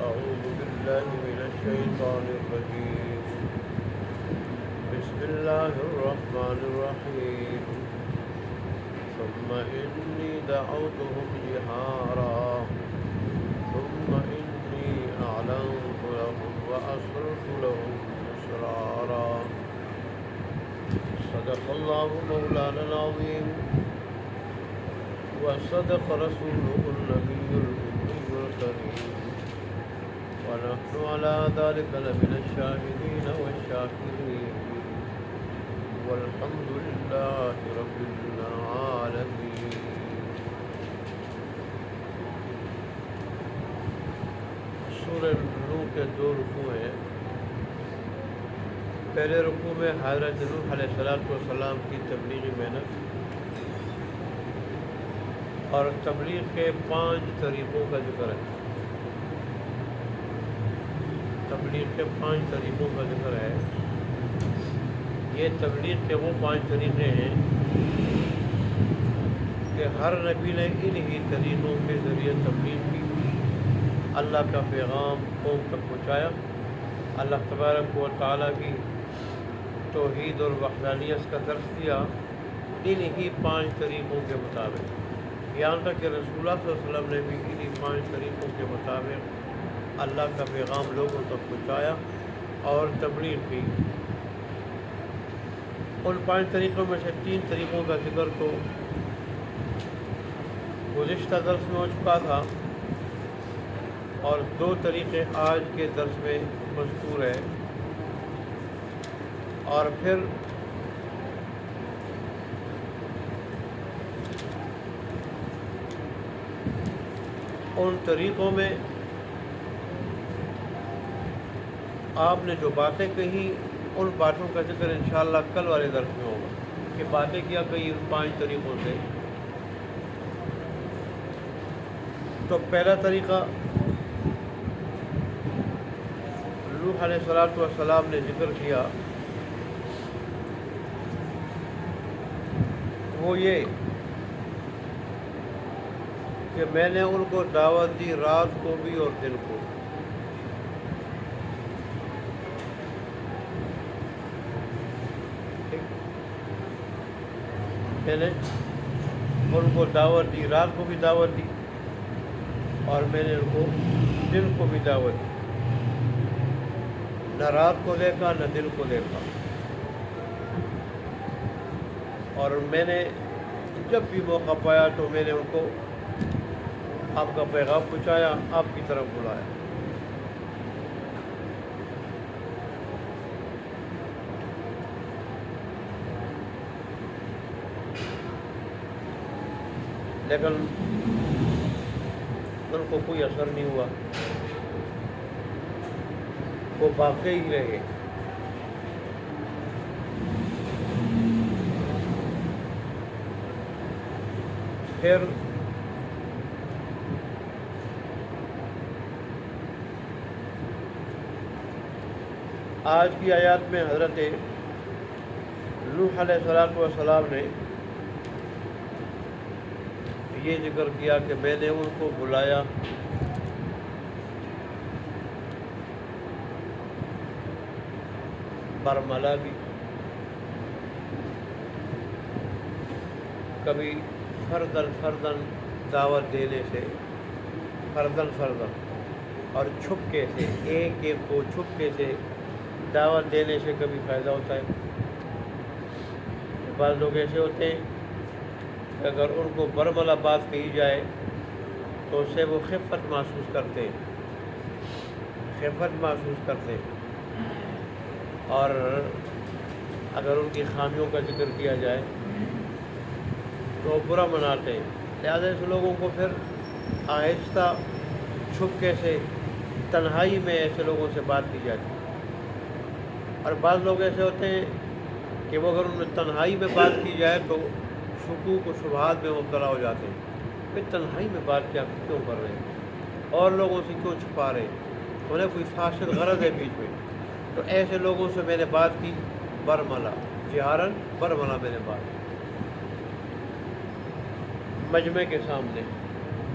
أعوذ بالله من الشيطان الرجيم بسم الله الرحمن الرحيم ثم إني دعوتهم جهارا ثم إني أعلنت لهم وأسررت لهم إسرارا صدق الله مولانا العظيم وصدق رسوله النبي الأمي الكريم ونحن على ذلك لمن الشاهدين والشاكرين والحمد لله رب العالمين. سورہ نوح کے دو رکوع ہیں. پہلے رکوع میں حضرت نوح علیہ السلام کی تبلیغی محنت اور تبلیغ کے 5 طریقوں کا ذکر ہے. تبلیغ کے 5 طریقوں کا ذکر ہے. یہ تبلیغ کے وہ 5 طریقے ہیں کہ ہر نبی نے انہی طریقوں کے ذریعے تبلیغ کی، اللہ کا پیغام قوم تک پہنچایا، اللہ تبارک و تعالیٰ کی توحید اور وحدانیت کا درس دیا انہی 5 طریقوں کے مطابق. یہاں تک کہ رسول اللہ صلی اللہ علیہ وسلم نے بھی انہی 5 طریقوں کے مطابق اللہ کا پیغام لوگوں تک پہنچایا اور تبلیغ کی. ان 5 طریقوں میں سے 3 طریقوں کا ذکر تو گزشتہ درس میں ہو چکا تھا اور 2 طریقے آج کے درس میں مذکور ہے. اور پھر ان طریقوں میں آپ نے جو باتیں کہی ان باتوں کا ذکر انشاءاللہ کل والے درس میں ہوگا کہ باتیں کیا کہی ان 5 طریقوں سے. تو پہلا طریقہ نوح علیہ السلام نے ذکر کیا وہ یہ کہ میں نے ان کو دعوت دی رات کو بھی اور دن کو. میں نے ان کو دعوت دی، رات کو بھی دعوت دی اور میں نے ان کو دن کو بھی دعوت دی. نہ رات کو دیکھا نہ دن کو دیکھا. اور میں نے جب بھی موقع پایا تو میں نے ان کو آپ کا پیغام پہنچایا، آپ کی طرف بلایا. لیکن ان کو کوئی اثر نہیں ہوا، وہ باقی ہی رہے. پھر آج کی آیات میں حضرت نوح علیہ السلام نے یہ ذکر کیا کہ میں نے ان کو بلایا برملا بھی، کبھی فردن دعوت دینے سے، فردن اور چھپکے سے، ایک کو چھپکے سے دعوت دینے سے کبھی فائدہ ہوتا ہے. بعض لوگ ایسے ہوتے ہیں کہ اگر ان کو برملا بات کہی جائے تو اس سے وہ خفت محسوس کرتے ہیں اور اگر ان کی خامیوں کا ذکر کیا جائے تو برا مناتے ہیں. لہٰذا ایسے لوگوں کو پھر آہستہ چھپکے سے تنہائی میں ایسے لوگوں سے بات کی جاتی ہے. اور بعض لوگ ایسے ہوتے ہیں کہ وہ اگر ان میں تنہائی میں بات کی جائے تو شکوک و شبہات میں مبتلا ہو جاتے ہیں. پھر تنہائی میں بات کیوں کر رہے ہیں اور لوگوں سے کیوں چھپا رہے ہیں، انہیں کوئی فاسد غرض ہے بیچ میں. تو ایسے لوگوں سے میں نے بات کی برملا، جہارن برملا میں نے بات کی مجمع کے سامنے.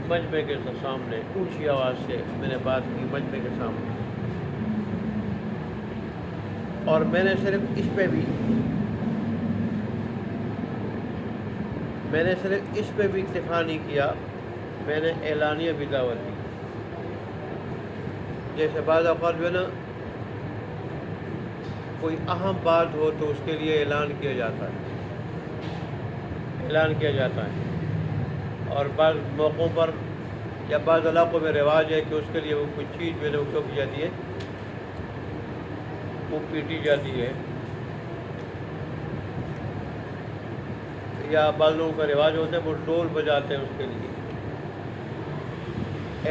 مجمع کے سامنے اونچی آواز سے میں نے بات کی مجمع کے سامنے، اور میں نے صرف اس پہ بھی اکتفا نہیں کیا، میں نے اعلانیہ بھی دعوت دی۔ جیسے بعض اوقات جو ہے نا کوئی اہم بات ہو تو اس کے لیے اعلان کیا جاتا ہے، اور بعض موقعوں پر یا بعض علاقوں میں رواج ہے کہ اس کے لیے وہ کچھ چیز جو ہے نا وہ کی جاتی ہے، وہ پیٹی جاتی ہے، یا بعض لوگوں کا رواج ہوتا ہے وہ ڈول بجاتے ہیں اس کے لیے،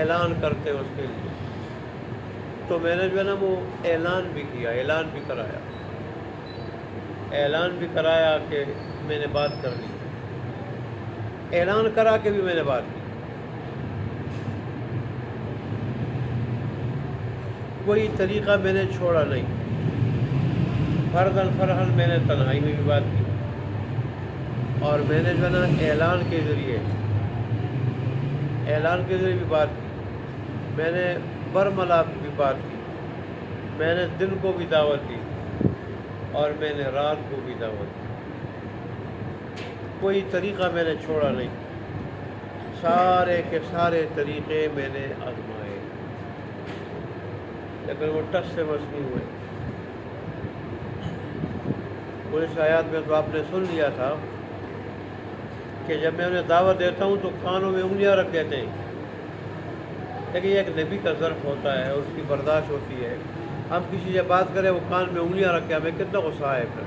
اعلان کرتے ہیں اس کے لیے۔ تو میں نے جو ہے نا وہ اعلان بھی کیا، اعلان بھی کرایا کہ میں نے بات کر لی، اعلان کرا کے بھی میں نے بات کی۔ کوئی طریقہ میں نے چھوڑا نہیں، فرحل میں نے تنہائی میں بھی بات کی، اور میں نے جو ہے نا اعلان کے ذریعے بھی بات کی، میں نے برملا بھی بات کی، میں نے دن کو بھی دعوت دی، اور میں نے رات کو بھی دعوت دی۔ کوئی طریقہ میں نے چھوڑا نہیں، سارے کے سارے طریقے میں نے آزمائے، لیکن وہ ٹس سے مس نہیں ہوئے۔ پولیس آیات میں تو آپ نے سن لیا تھا کہ جب میں انہیں دعوت دیتا ہوں تو کانوں میں انگلیاں رکھ دیتے ہیں، لیکن یہ ایک نبی کا ظرف ہوتا ہے اور اس کی برداشت ہوتی ہے۔ ہم کسی سے بات کریں وہ کان میں انگلیاں رکھے، ہمیں کتنا غصہ ہے پھر۔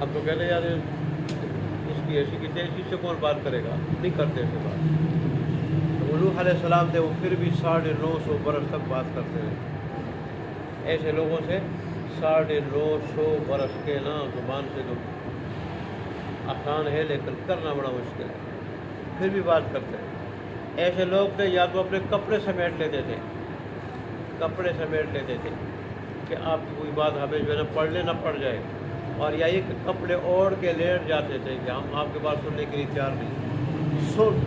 ہم تو کہتے ہیں یار اس کی ایسی کی تیزی سے کون بات کرے گا، نہیں کرتے ایسے بات۔ نوح علیہ السلام تھے، وہ پھر بھی 950 برس تک بات کرتے رہے۔ ایسے لوگوں سے 950 برس کے نا زبان سے تو آسان ہے لیکن کرنا بڑا مشکل ہے، پھر بھی بات کرتے ہیں۔ ایسے لوگ تھے یا تو اپنے کپڑے سمیٹ لیتے تھے کہ آپ کی کوئی بات ہمیں جو ہے نا پڑھ پڑ جائے، اور یا یہ کہ کپڑے اوڑھ کے لیٹ جاتے تھے کہ ہم آپ کے بات سننے کے لیے تیار نہیں،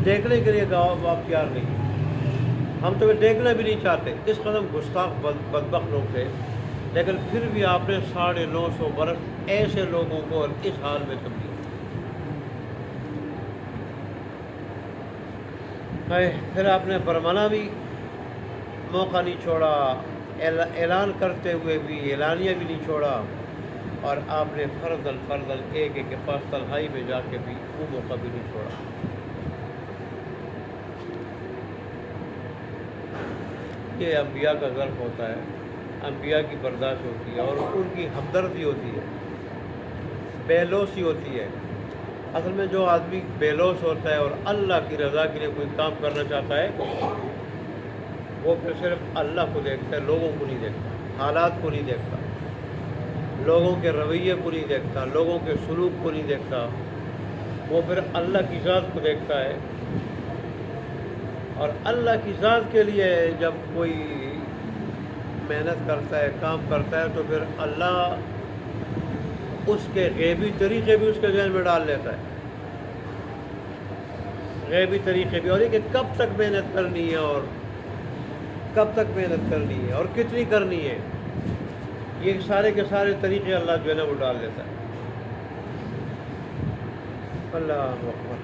دیکھنے کے لیے آپ تیار نہیں، ہم تمہیں دیکھنا بھی نہیں چاہتے۔ اس قدم گستاخ بدبخت لوگ تھے، لیکن پھر بھی آپ نے 950 برس ایسے لوگوں کو اس حال میں تبدیل۔ پھر آپ نے برمنا بھی موقع نہیں چھوڑا، اعلان کرتے ہوئے بھی اعلانیہ بھی نہیں چھوڑا، اور آپ نے فرضاً ایک کے پاس تنہائی میں جا کے بھی وہ موقع بھی نہیں چھوڑا۔ یہ انبیاء کا ظرف ہوتا ہے، انبیاء کی برداشت ہوتی ہے، اور ان کی ہمدردی ہوتی ہے، بے لوسی ہوتی ہے۔ اصل میں جو آدمی بے لوس ہوتا ہے اور اللہ کی رضا کے لیے کوئی کام کرنا چاہتا ہے، وہ پھر صرف اللہ کو دیکھتا ہے، لوگوں کو نہیں دیکھتا، حالات کو نہیں دیکھتا، لوگوں کے رویے کو نہیں دیکھتا، لوگوں کے سلوک کو نہیں دیکھتا، وہ پھر اللہ کی ذات کو دیکھتا ہے۔ اور اللہ کی ذات کے لیے جب کوئی محنت کرتا ہے، کام کرتا ہے، تو پھر اللہ اس کے غیبی طریقے بھی اس کے ذہن میں ڈال لیتا ہے، غیبی طریقے بھی، اور یہ کہ کب تک محنت کرنی ہے اور کتنی کرنی ہے، یہ سارے کے سارے طریقے اللہ جو ہے نا وہ ڈال لیتا ہے۔ اللہ اکبر۔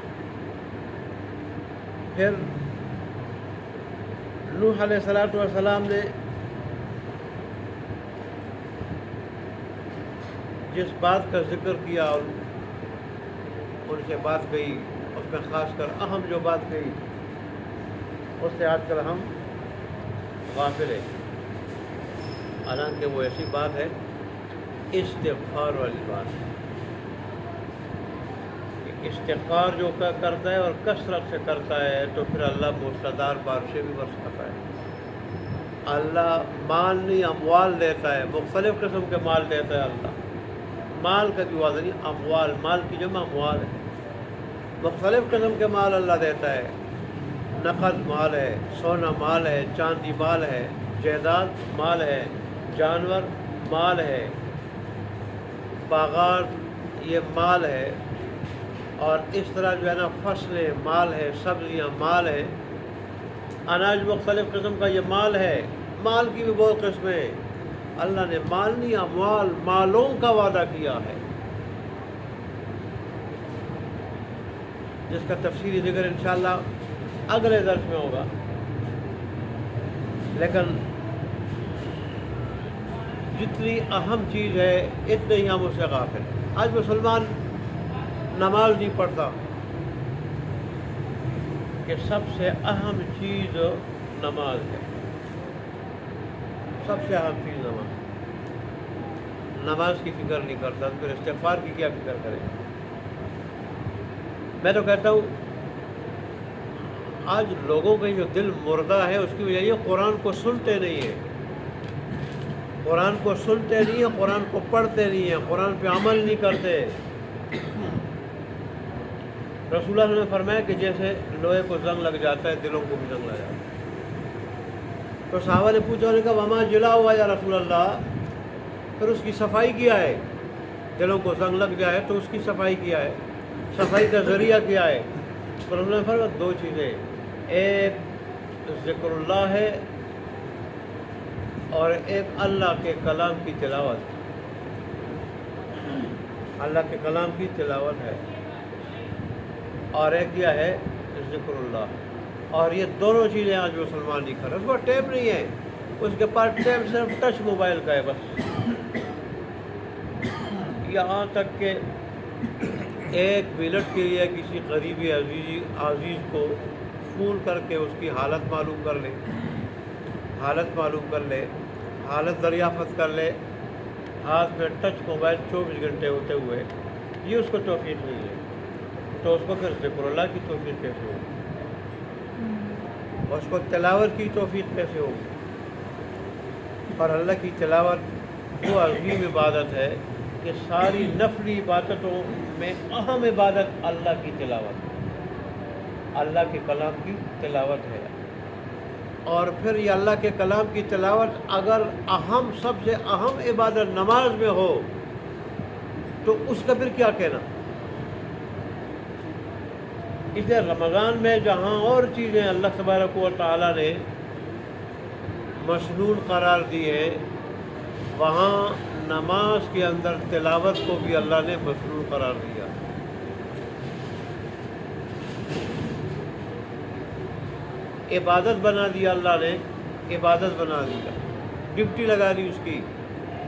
پھر نوح علیہ السلام نے جس بات کا ذکر کیا اور ان سے بات کہی، اس میں خاص کر اہم جو بات کہی، اس سے آج کل ہم غافل ہیں، حالانکہ وہ ایسی بات ہے، استغفار والی بات ہے۔ استغفار جو کرتا ہے اور کثرت سے کرتا ہے تو پھر اللہ موسلادھار بارشیں بھی برساتا ہے۔ اللہ مال نہیں اموال دیتا ہے، مختلف قسم کے مال دیتا ہے اللہ، مال کا بھی وعدہ نہیں، اموال، مال کی جمع اموال ہے، مختلف قسم کے مال اللہ دیتا ہے، نقد مال ہے، سونا مال ہے، چاندی مال ہے، جائیداد مال ہے، جانور مال ہے، باغات یہ مال ہے، اور اس طرح جو ہے نا فصلیں مال ہے، سبزیاں مال ہے، اناج مختلف قسم کا یہ مال ہے۔ مال کی بھی بہت قسمیں، اللہ نے مال نہیں اموال، مالوں کا وعدہ کیا ہے، جس کا تفصیلی ذکر انشاءاللہ اگلے درس میں ہوگا۔ لیکن جتنی اہم چیز ہے اتنے ہی ہم اس سے غافل ہیں۔ آج مسلمان نماز نہیں پڑھتا کہ سب سے اہم چیز نماز ہے، سب سے اہم چیز نماز۔ نماز کی فکر نہیں کرتا، پھر استغفار کی کیا فکر کرے؟ میں تو کہتا ہوں آج لوگوں کا جو دل مردہ ہے اس کی وجہ یہ قرآن کو سنتے نہیں ہیں، قرآن کو سنتے نہیں ہیں، قرآن کو پڑھتے نہیں ہیں، قرآن پہ عمل نہیں کرتے۔ رسول اللہ نے فرمایا کہ جیسے لوہے کو زنگ لگ جاتا ہے دلوں کو بھی زنگ لگ جاتا ہے۔ تو صحابہ نے پوچھا، انہوں نے کہا وما جلا ہوا یا رسول اللہ، پھر اس کی صفائی کیا ہے؟ دلوں کو زنگ لگ جائے تو اس کی صفائی کیا ہے، صفائی کا ذریعہ کیا ہے؟ تو رسول اللہ نے فرمایا دو چیزیں، ایک ذکر اللہ ہے اور ایک اللہ کے کلام کی تلاوت، اللہ کے کلام کی تلاوت ہے، اور ایک کیا ہے ذکر اللہ۔ اور یہ دونوں چیزیں آج مسلمان نہیں کر رہے، اس کو ٹائم نہیں ہے، اس کے پاس ٹائم صرف ٹچ موبائل کا ہے بس۔ یہاں تک کہ ایک منٹ کے لیے کسی قریبی عزیز کو فون کر کے اس کی حالت معلوم کر لے، حالت دریافت کر لے، ہاتھ میں ٹچ موبائل 24 گھنٹے ہوتے ہوئے، یہ اس کو توفیق نہیں ہے، تو اس کو پھر ذکر اللہ کی توفیق کیسے ہوگی؟ اس کو تلاوت کی توفیق کیسے ہوگی؟ اور اللہ کی تلاوت وہ عظیم عبادت ہے کہ ساری نفلی عبادتوں میں اہم عبادت اللہ کی تلاوت ہے، اللہ کے کلام کی تلاوت ہے۔ اور پھر یہ اللہ کے کلام کی تلاوت اگر سب سے اہم عبادت نماز میں ہو تو اس کا پھر کیا کہنا؟ اس لیے رمضان میں جہاں اور چیزیں اللہ تبارک و تعالیٰ نے مسنون قرار دی ہے، وہاں نماز کے اندر تلاوت کو بھی اللہ نے مسنون قرار دیا۔ عبادت بنا دیا اللہ نے، عبادت بنا دیا، ڈپٹی لگا دی اس کی،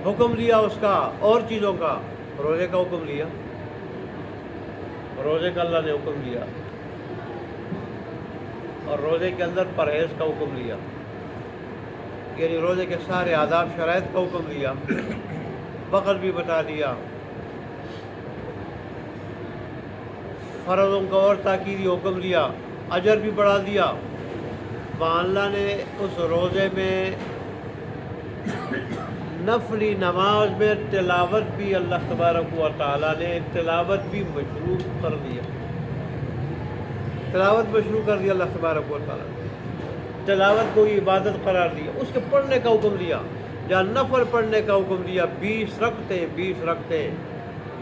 حکم لیا اس کا اور چیزوں کا، روزے کا حکم لیا، روزے کا اللہ نے حکم لیا، اور روزے کے اندر پرہیز کا حکم لیا، یعنی روزے کے سارے آداب شرائط کا حکم لیا، وقت بھی بتا دیا، فرضوں کا اور تاکیدی حکم لیا، اجر بھی بڑھا دیا۔ وہاں اللہ نے اس روزے میں نفلی نماز میں تلاوت بھی اللہ تبارک و تعالیٰ نے تلاوت بھی مشروع کر دیا، تلاوت مشروع کر دیا اللہ تبارک و تعالیٰ نے، تلاوت کو عبادت قرار دیا، اس کے پڑھنے کا حکم دیا، جہاں نفل پڑھنے کا حکم دیا 20 رکعتیں،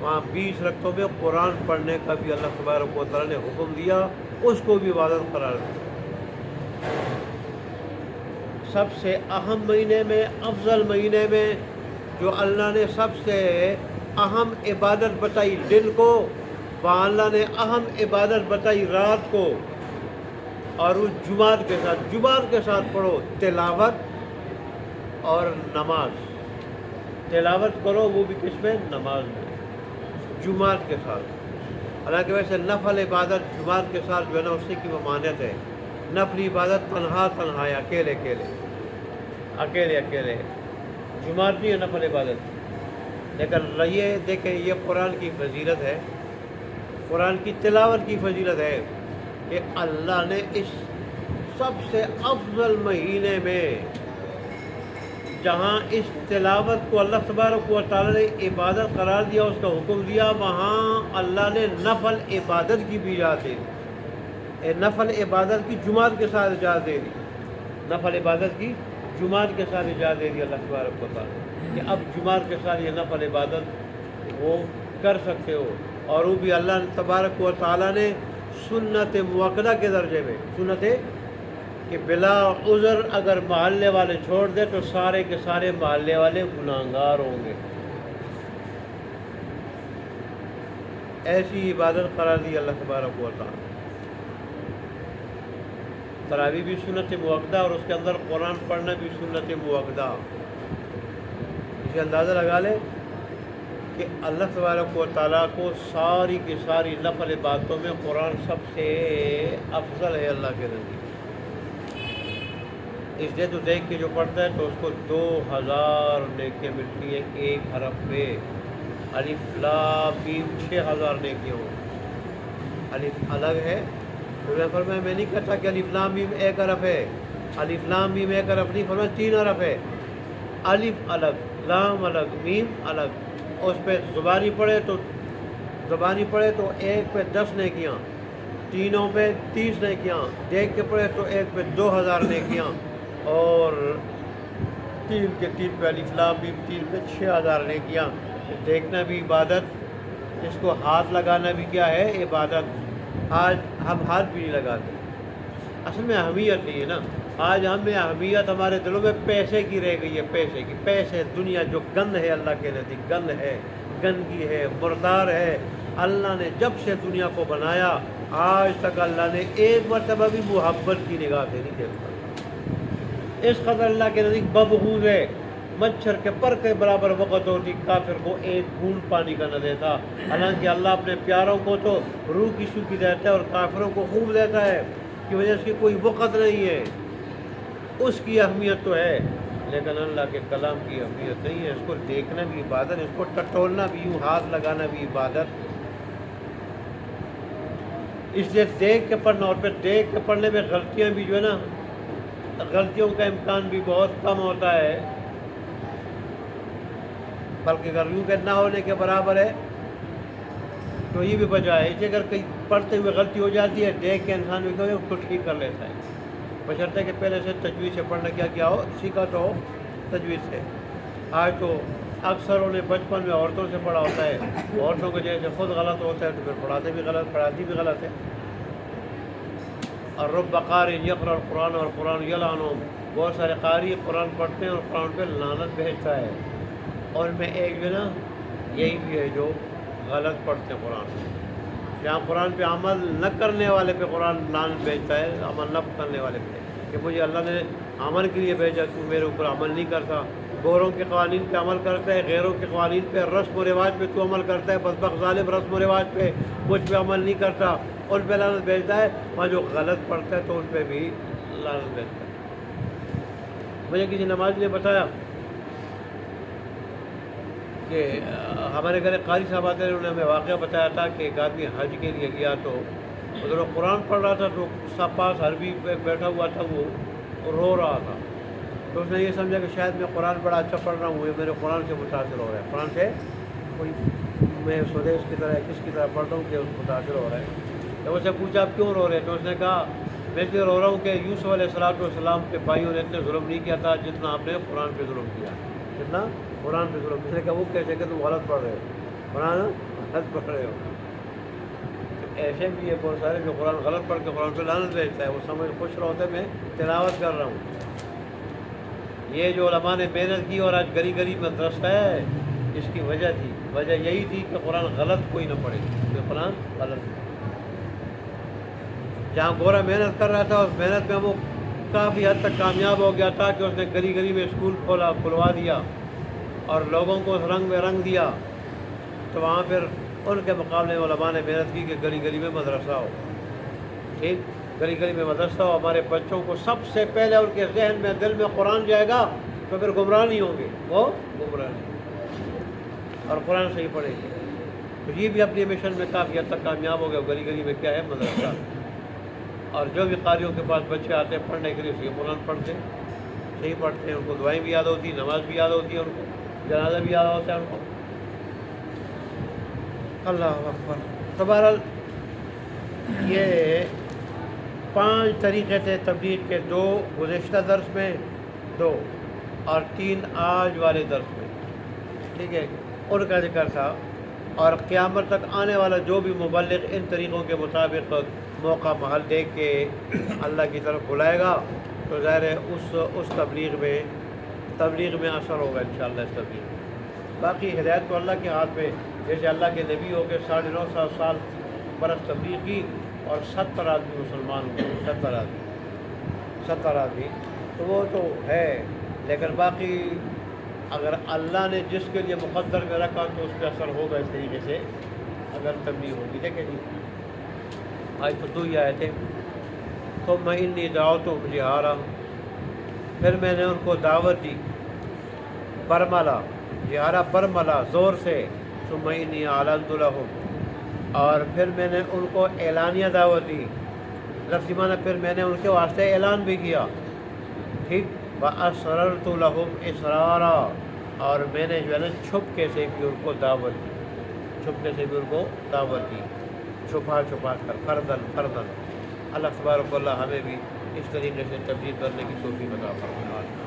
وہاں 20 رکعتوں میں قرآن پڑھنے کا بھی اللہ تبارک و تعالیٰ نے حکم دیا، اس کو بھی عبادت قرار دیا۔ سب سے اہم مہینے میں، افضل مہینے میں جو اللہ نے سب سے اہم عبادت بتائی دن کو، وہاں اللہ نے اہم عبادت بتائی رات کو، اور اس جمعات کے ساتھ پڑھو تلاوت اور نماز، تلاوت کرو وہ بھی کس میں؟ نماز میں، جمعات کے ساتھ۔ حالانکہ ویسے نفل عبادت جمعات کے ساتھ جو ہے نا اسی کی ممانعت ہے، نفلی عبادت تنہا ہے، اکیلے جمعات نہیں ہے نفل عبادت۔ لیکن یہ دیکھیں، یہ قرآن کی فضیلت ہے، قرآن کی تلاوت کی فضیلت ہے کہ اللہ نے اس سب سے افضل مہینے میں جہاں اس تلاوت کو اللہ تبارک و تعالیٰ نے عبادت قرار دیا، اس کا حکم دیا، وہاں اللہ نے نفل عبادت کی بھی اجازت دے دی، نفل عبادت کی جمعات کے ساتھ اجازت دے دی، نفل عبادت کی جمعات کے ساتھ اجازت دے دی اللہ تبارک و تعالیٰ کہ اب جمعات کے ساتھ یہ نفل عبادت وہ کر سکتے ہو، اور وہ بھی اللہ تبارک و تعالیٰ نے سنت موقدہ کے درجے میں، سنت کہ بلا عذر اگر محلے والے چھوڑ دے تو سارے کے سارے محلے والے گناہگار ہوں گے، ایسی عبادت قرار دی اللہ تبارک و تعالیٰ۔ تراویح بھی سنت موقدہ اور اس کے اندر قرآن پڑھنا بھی سنت موقدہ۔ اسے اندازہ لگا لے کہ اللہ تبارک و تعالیٰ کو ساری کی ساری نفل باتوں میں قرآن سب سے افضل ہے اللہ کے نزدیک، اس لیے تو دیکھ کے جو پڑھتا ہے تو اس کو 2000 نیکیاں ملتی ہیں ایک حرف پہ۔ الف لام میم 6000 نیکیاں ہوں۔ الف الگ ہے تو میں فرمایا میں نہیں کہتا کہ الف لام میم ایک حرف ہے، الف لام میم ایک حرف نہیں، فرمایا 3 حرف ہے، الف الگ، لام الگ، میم الگ۔ اس پہ زبانی پڑھے تو ایک پہ 10 نیکیاں، تینوں پہ 30 نیکیاں، دیکھ کے پڑھے تو ایک پہ 2000 نیکیاں، اور 3 کے 3 پہ الف لام میم 3 پہ 6000 نیکیاں۔ دیکھنا بھی عبادت، اس کو ہاتھ لگانا بھی کیا ہے؟ عبادت۔ آج ہم ہاتھ بھی نہیں لگاتے، اصل میں اہمیت نہیں ہے نا۔ آج ہمیں اہمیت ہمارے دلوں میں پیسے کی رہ گئی ہے، پیسے کی۔ پیسے دنیا جو گند ہے اللہ کے نزدیک، گند ہے، گندگی ہے، مردار ہے۔ اللہ نے جب سے دنیا کو بنایا آج تک اللہ نے ایک مرتبہ بھی محبت کی نگاہ سے نہیں دیکھا۔ اس قدر اللہ کے نزدیک ببغوض ہے، مچھر کے پر کے برابر وقت ہوتی کافر کو ایک بوند پانی کا نہ دیتا۔ حالانکہ اللہ اپنے پیاروں کو تو روح کی سوکھی دیتا ہے اور کافروں کو خوب دیتا ہے، کی وجہ سے کوئی وقت نہیں ہے، اس کی اہمیت تو ہے، لیکن اللہ کے کلام کی اہمیت نہیں ہے۔ اس کو دیکھنا بھی عبادت، اس کو ٹٹولنا بھی، یوں ہاتھ لگانا بھی عبادت۔ اس لیے دیکھ کے پڑھنا، اور پھر دیکھ کے پڑھنے میں غلطیاں بھی جو ہے نا، غلطیوں کا امکان بھی بہت کم ہوتا ہے، بلکہ اگر یوں کہ نہ ہونے کے برابر ہے تو یہ بھی بجائے۔ اسے اگر کہیں پڑھتے ہوئے غلطی ہو جاتی ہے، دیکھ کے انسان بھی اس کو ٹھیک کر لیتا ہے، بشرطے کہ پہلے سے تجوید سے پڑھنا کیا ہو، سیکھا تو ہو تجوید سے۔ آج تو اکثر انہیں بچپن میں عورتوں سے پڑھا ہوتا ہے، عورتوں کو جیسے خود غلط ہوتا ہے تو پھر پڑھاتے بھی غلط، پڑھاتی بھی غلط ہے۔ اور رب قاری یقرأ القرآن اور قرآن یلعنہم، بہت سارے قاری قرآن پڑھتے ہیں اور قرآن پہ لعنت بھیجتا ہے، اور میں ایک جو نا یہی بھی ہے جو غلط پڑھتے ہیں قرآن، جہاں قرآن پہ عمل نہ کرنے والے پہ قرآن لعنت بھیجتا ہے، عمل نہ کرنے والے پہ، کہ مجھے اللہ نے عمل کے لیے بھیجا، تو میرے اوپر عمل نہیں کرتا، گوروں کے قوانین پہ عمل کرتا ہے، غیروں کے قوانین پہ، رسم و رواج پہ تو عمل کرتا ہے، بدبخت ظالم رسم و رواج پہ مجھ پہ عمل نہیں کرتا، ان پہ لعنت بھیجتا ہے، اور جو غلط پڑھتا ہے تو ان پہ بھی لعنت بھیجتا ہے۔ مجھے کسی نماز نے بتایا کہ ہمارے گھر قاری صاحب آتے ہیں، انہوں نے ہمیں واقعہ بتایا تھا کہ ایک آدمی حج کے لیے گیا تو ادھر قرآن پڑھ رہا تھا، تو سب پاس عربی پہ بیٹھا ہوا تھا، وہ رو رہا تھا، تو اس نے یہ سمجھا کہ شاید میں قرآن بڑا اچھا پڑھ رہا ہوں، یہ میرے قرآن سے متاثر ہو رہا ہے، قرآن سے کوئی میں سودیش کی طرح کس کی طرح پڑھ رہا ہوں کہ متاثر ہو رہا ہے۔ تو اس سے پوچھا آپ کیوں رو رہے ہیں؟ تو اس نے کہا میں اس لیے رو رہا ہوں کہ یوسف علیہ السلام کے بھائیوں نے اتنے ظلم نہیں کیا تھا جتنا آپ نے قرآن پہ ظلم کیا، جتنا قرآن پہ ظلم۔ میں نے کہا وہ کیسے کہ تم غلط پڑھ رہے ہو، قرآن غلط پڑھ رہے ہو۔ ایسے بھی ہے بہت سارے جو قرآن غلط پڑھ کے قرآن پہ لعنت بھیجتا ہے، وہ سمجھ خوش رہا ہوتا ہے میں تلاوت کر رہا ہوں۔ یہ جو علماء نے محنت کی اور آج گلی گلی مدرسہ ہے، اس کی وجہ یہی تھی کہ قرآن غلط کوئی نہ پڑھے، کہ قرآن غلط۔ جہاں گورا محنت کر رہا تھا اس محنت میں وہ کافی حد تک کامیاب ہو گیا تھا کہ اس نے گلی گلی میں اسکول کھلوا دیا اور لوگوں کو اس رنگ میں رنگ دیا، تو وہاں پھر ان کے مقابلے میں علماء نے محنت کی کہ گلی گلی میں مدرسہ ہو، ٹھیک، گلی گلی میں مدرسہ ہو، ہمارے بچوں کو سب سے پہلے ان کے ذہن میں دل میں قرآن جائے گا تو پھر گمراہ نہیں ہوں گے، وہ گمراہ نہیں، اور قرآن صحیح پڑھیں گے۔ تو یہ بھی اپنی مشن میں کافی حد تک کامیاب ہو گیا، گلی گلی میں کیا ہے مدرسہ، اور جو بھی قاریوں کے پاس بچے آتے ہیں پڑھنے کے لیے صحیح قرآن پڑھتے ہیں، صحیح پڑھتے ہیں، ان کو دعائیں بھی یاد ہوتی ہیں، نماز بھی یاد ہوتی ہے، ان کو جنازہ بھی یاد ہوتا ہے ان کو۔ اللہ اکبر۔ تو بہرحال یہ 5 طریقے تھے تبلیغ کے، 2 گزشتہ درس میں، 2 اور 3 آج والے درس میں، ٹھیک ہے، ان کا ذکر تھا۔ اور قیامت تک آنے والا جو بھی مبلغ ان طریقوں کے مطابق موقع محل دیکھ کے اللہ کی طرف بلائے گا تو ظاہر ہے اس تبلیغ میں اثر ہوگا انشاءاللہ اس تبلیغ میں۔ باقی ہدایت تو اللہ کے ہاتھ میں، جیسے اللہ کے نبی ہو کے 9.5 سال برس تبلیغ کی اور 70 آدمی مسلمان ہوئے، 70 آدمی، تو وہ تو ہے، لیکن باقی اگر اللہ نے جس کے لیے مقدر میں رکھا تو اس پہ اثر ہوگا اس طریقے سے اگر تبلیغ ہوگی۔ دیکھیں جی آج تو 2 ہی آئے تھے، ثم انی دعوتہم جہارا، پھر میں نے ان کو دعوت دی برملا، جہارا برملا زور سے، ثم انی اعلنت لہم، اور پھر میں نے ان کو اعلانیہ دعوت دی، لفظی معنی پھر میں نے ان کے واسطے اعلان بھی کیا، ٹھیک، وَأَسْرَرْتُ لَهُمْ إِسْرَارًا، اور میں نے جو ہے نا چھپکے سے بھی ان کو دعوت دی، چھپکے سے بھی ان کو دعوت دی، چھپا کر، فردن۔ اللہ تبارک و تعالی ہمیں بھی اس طریقے سے تبلیغ کرنے کی توفیق عطا فرمائے۔